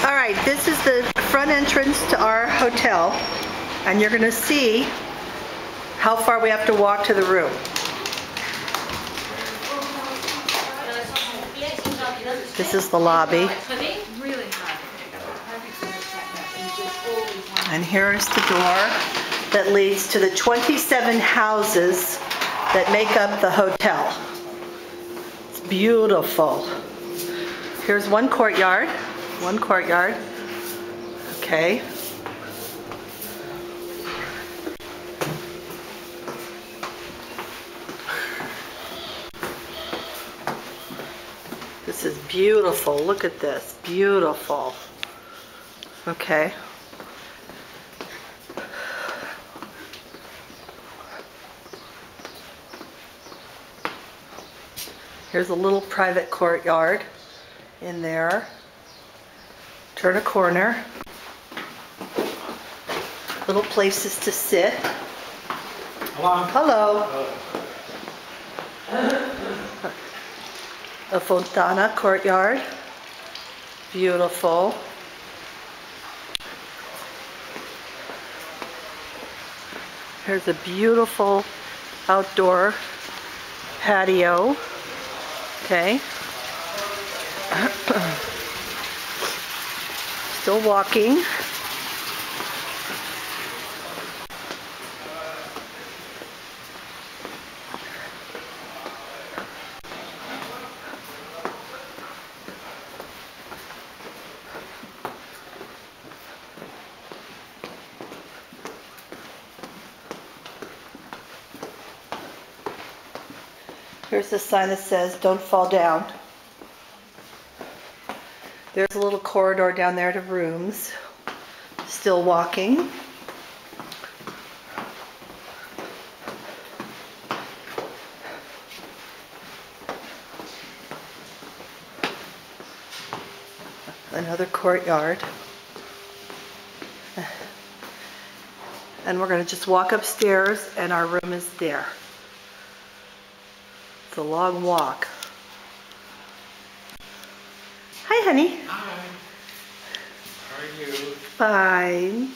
All right, this is the front entrance to our hotel, and you're gonna see how far we have to walk to the room. This is the lobby. And here's the door that leads to the 27 houses that make up the hotel. It's beautiful. Here's one courtyard. Okay. This is beautiful. Look at this. Beautiful. Okay. Here's a little private courtyard in there. Turn a corner. Little places to sit. Hello. A fontana courtyard. Beautiful. Here's a beautiful outdoor patio. Okay. Still walking. Here's a sign that says, "Don't fall down." There's a little corridor down there to rooms. Still walking. Another courtyard. And we're going to just walk upstairs and our room is there. It's a long walk. Hi, honey. Hi. How are you? Fine.